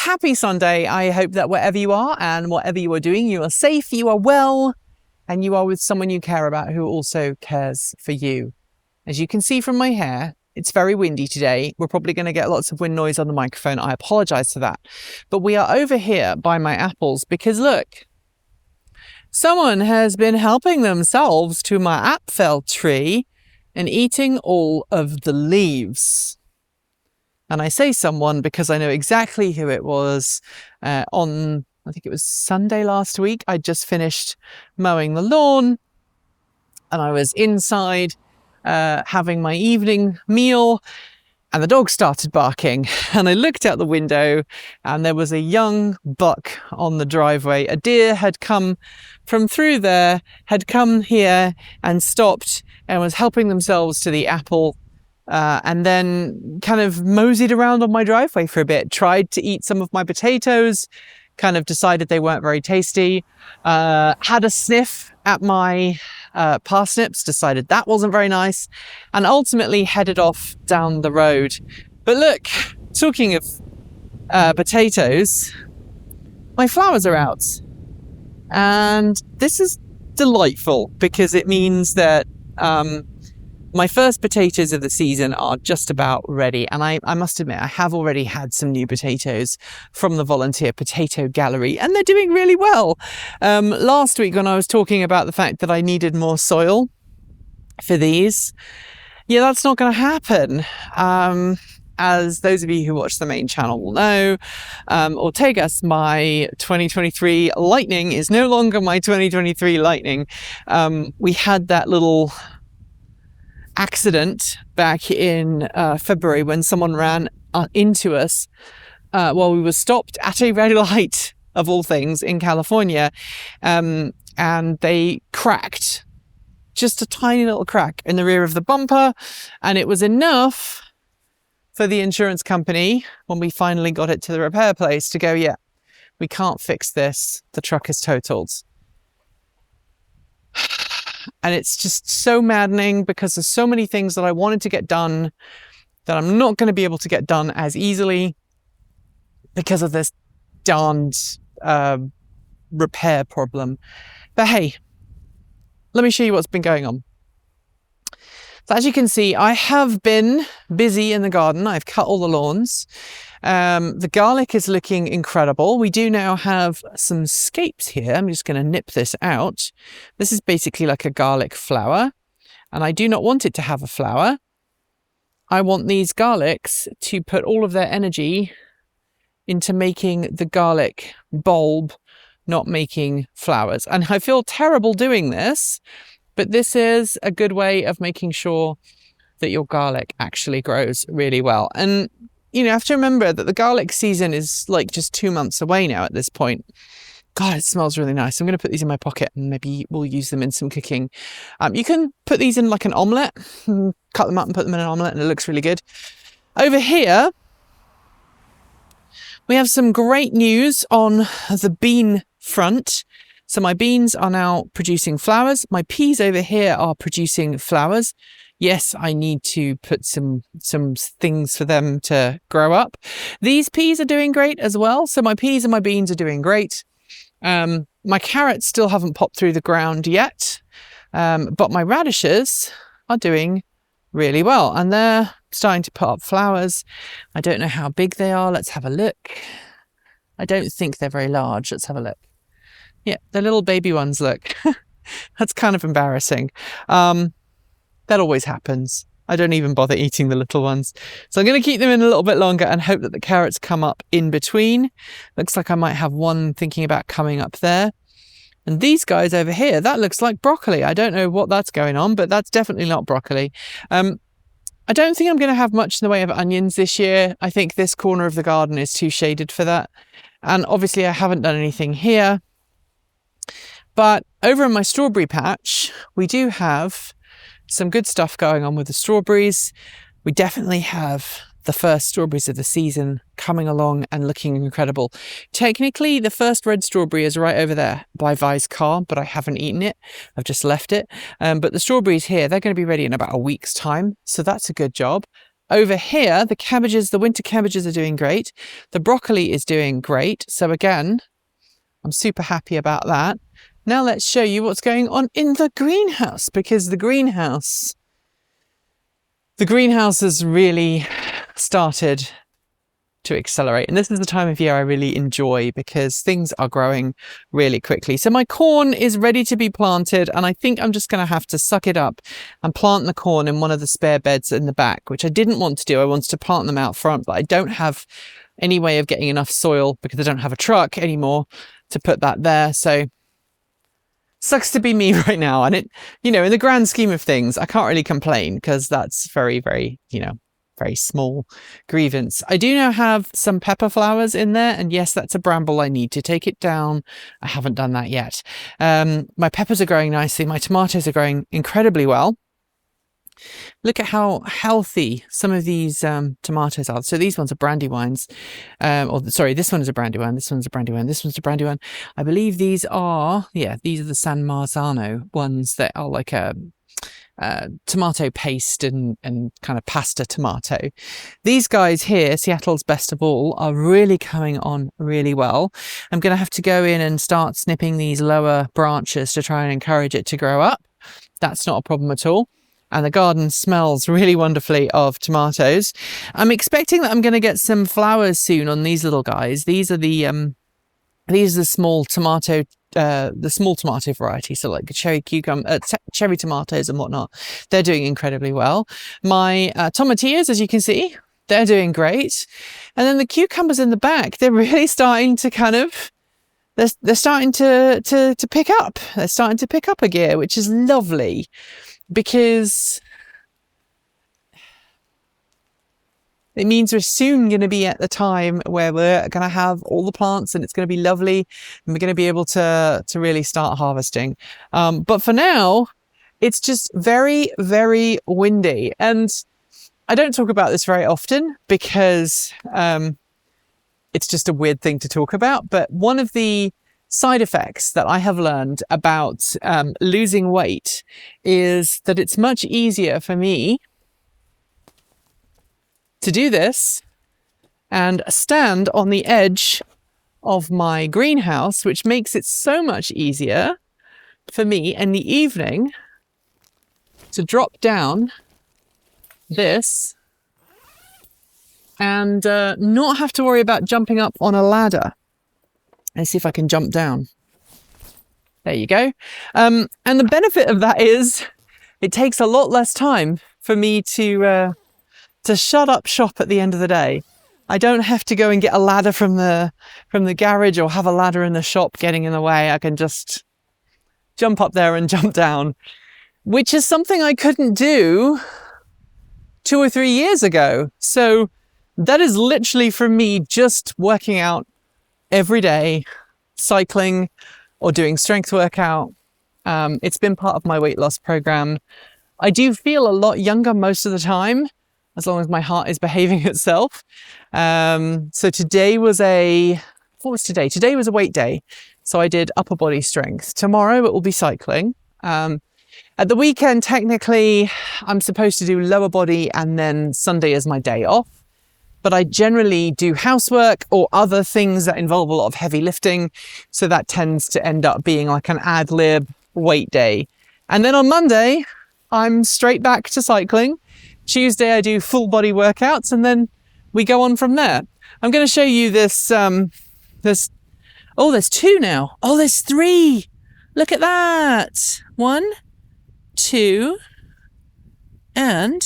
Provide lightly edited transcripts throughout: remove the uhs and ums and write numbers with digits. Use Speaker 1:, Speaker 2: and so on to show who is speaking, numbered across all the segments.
Speaker 1: happy Sunday. I hope that wherever you are and whatever you are doing, you are safe, you are well, and you are with someone you care about who also cares for you. As you can see from my hair, it's very windy today. We're probably going to get lots of wind noise on the microphone. I apologize for that. But we are over here by my apples because look, someone has been helping themselves to my apfel tree and eating all of the leaves. And I say someone because I know exactly who it was. I think it was Sunday last week. I just finished mowing the lawn and I was inside having my evening meal and the dog started barking. And I looked out the window and there was a young buck on the driveway. A deer had come from through there, had come here and stopped and was helping themselves to the apple. And then kind of moseyed around on my driveway for a bit, tried to eat some of my potatoes, kind of decided they weren't very tasty, had a sniff at my parsnips, decided that wasn't very nice, and ultimately headed off down the road. But look, talking of potatoes, my flowers are out. And this is delightful because it means that my first potatoes of the season are just about ready. And I must admit, I have already had some new potatoes from the volunteer potato gallery and they're doing really well. Last week when I was talking about the fact that I needed more soil for these, yeah, that's not going to happen. As those of you who watch the main channel will know, Ortegas, my 2023 Lightning, is no longer my 2023 Lightning. We had that little accident back in February when someone ran into us while we were stopped at a red light, of all things, in California, and they cracked just a tiny little crack in the rear of the bumper, and it was enough for the insurance company, when we finally got it to the repair place, to go, yeah, we can't fix this, the truck is totaled. And it's just so maddening because there's so many things that I wanted to get done that I'm not going to be able to get done as easily because of this darned repair problem. But hey, let me show you what's been going on. So as you can see, I have been busy in the garden. I've cut all the lawns. The garlic is looking incredible. We do now have some scapes here. I'm just going to nip this out. This is basically like a garlic flower, and I do not want it to have a flower. I want these garlics to put all of their energy into making the garlic bulb, not making flowers. And I feel terrible doing this, but this is a good way of making sure that your garlic actually grows really well. And you know, have to remember that the garlic season is like just 2 months away now at this point. God, it smells really nice. I'm going to put these in my pocket and maybe we'll use them in some cooking. You can put these in like an omelette, cut them up and put them in an omelette and it looks really good. Over here, we have some great news on the bean front. So my beans are now producing flowers. My peas over here are producing flowers. Yes, I need to put some things for them to grow up. These peas are doing great as well. So my peas and my beans are doing great. My carrots still haven't popped through the ground yet. But my radishes are doing really well. And they're starting to put up flowers. I don't know how big they are. Let's have a look. I don't think they're very large. Let's have a look. Yeah, the little baby ones, look. That's kind of embarrassing. That always happens. I don't even bother eating the little ones. So I'm going to keep them in a little bit longer and hope that the carrots come up in between. Looks like I might have one thinking about coming up there. And these guys over here, that looks like broccoli. I don't know what that's going on, but that's definitely not broccoli. I don't think I'm going to have much in the way of onions this year. I think this corner of the garden is too shaded for that. And obviously I haven't done anything here. But over in my strawberry patch, we do have some good stuff going on with the strawberries. We definitely have the first strawberries of the season coming along and looking incredible. Technically, the first red strawberry is right over there by Vi's car, but I haven't eaten it. I've just left it. But the strawberries here, they're going to be ready in about a week's time. So that's a good job. Over here, the cabbages, the winter cabbages are doing great. The broccoli is doing great. So again, I'm super happy about that. Now let's show you what's going on in the greenhouse, because the greenhouse has really started to accelerate. And this is the time of year I really enjoy because things are growing really quickly. So my corn is ready to be planted, and I think I'm just going to have to suck it up and plant the corn in one of the spare beds in the back, which I didn't want to do. I wanted to plant them out front, but I don't have any way of getting enough soil because I don't have a truck anymore to put that there. So sucks to be me right now. And it, in the grand scheme of things, I can't really complain because that's very, very, very small grievance. I do now have some pepper flowers in there, and yes, that's a bramble. I need to take it down. I haven't done that yet. My peppers are growing nicely. My tomatoes are growing incredibly well. Look at how healthy some of these tomatoes are. So these ones are Brandywines. This one is a Brandywine. This one's a Brandywine. This one's a Brandywine. I believe these are the San Marzano ones that are like a tomato paste and kind of pasta tomato. These guys here, Seattle's best of all, are really coming on really well. I'm going to have to go in and start snipping these lower branches to try and encourage it to grow up. That's not a problem at all. And the garden smells really wonderfully of tomatoes. I'm expecting that I'm going to get some flowers soon on these little guys. These are the small tomato variety, so like cherry tomatoes and whatnot. They're doing incredibly well. My tomatillas, as you can see, they're doing great. And then the cucumbers in the back, they're really starting to they're starting to pick up. They're starting to pick up a gear, which is lovely, because it means we're soon going to be at the time where we're going to have all the plants and it's going to be lovely and we're going to be able to really start harvesting. But for now, it's just very, very windy. And I don't talk about this very often because it's just a weird thing to talk about. But one of the side effects that I have learned about losing weight is that it's much easier for me to do this and stand on the edge of my greenhouse, which makes it so much easier for me in the evening to drop down this and not have to worry about jumping up on a ladder. Let's see if I can jump down. There you go. And the benefit of that is it takes a lot less time for me to shut up shop at the end of the day. I don't have to go and get a ladder from the garage or have a ladder in the shop getting in the way. I can just jump up there and jump down, which is something I couldn't do 2 or 3 years ago. So that is literally for me just working out every day, cycling or doing strength workout. It's been part of my weight loss program. I do feel a lot younger most of the time, as long as my heart is behaving itself. So today was what was today? Today was a weight day. So I did upper body strength. Tomorrow it will be cycling. At the weekend, technically, I'm supposed to do lower body, and then Sunday is my day off. But I generally do housework or other things that involve a lot of heavy lifting. So that tends to end up being like an ad lib weight day. And then on Monday, I'm straight back to cycling. Tuesday, I do full body workouts, and then we go on from there. I'm going to show you this. There's 2 now. Oh, there's 3. Look at that. 1, 2, and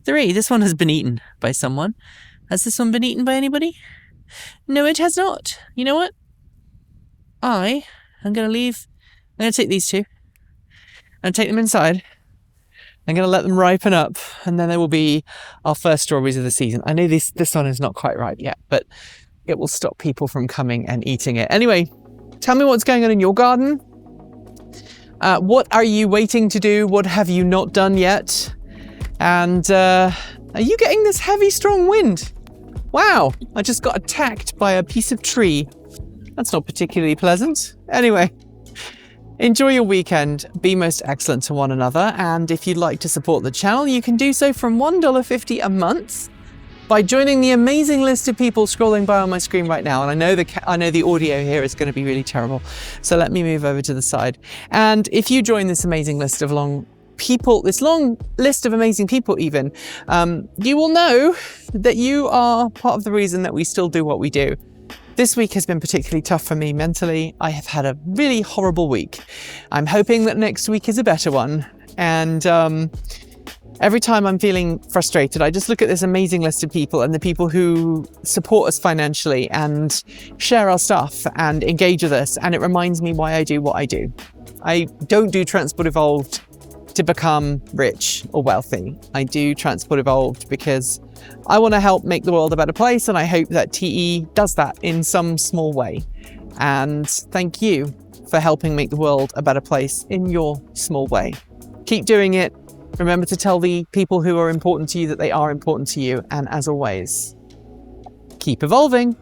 Speaker 1: 3. This one has been eaten by someone. Has this one been eaten by anybody? No, it has not. You know what? I'm going to take these 2 and take them inside. I'm going to let them ripen up, and then there will be our first strawberries of the season. I know this one is not quite ripe yet, but it will stop people from coming and eating it. Anyway, tell me what's going on in your garden. What are you waiting to do? What have you not done yet? And are you getting this heavy, strong wind? Wow, I just got attacked by a piece of tree. That's not particularly pleasant. Anyway, Enjoy your weekend, be most excellent to one another, and if you'd like to support the channel, you can do so from $1.50 a month by joining the amazing list of people scrolling by on my screen right now. And I know the audio here is going to be really terrible, so let me move over to the side. And if you join this amazing list of this long list of amazing people even, you will know that you are part of the reason that we still do what we do. This week has been particularly tough for me mentally. I have had a really horrible week. I'm hoping that next week is a better one. And every time I'm feeling frustrated, I just look at this amazing list of people and the people who support us financially and share our stuff and engage with us. And it reminds me why I do what I do. I don't do Transport Evolved to become rich or wealthy. I do Transport Evolved because I want to help make the world a better place, and I hope that TE does that in some small way. And thank you for helping make the world a better place in your small way. Keep doing it. Remember to tell the people who are important to you that they are important to you. And as always, keep evolving.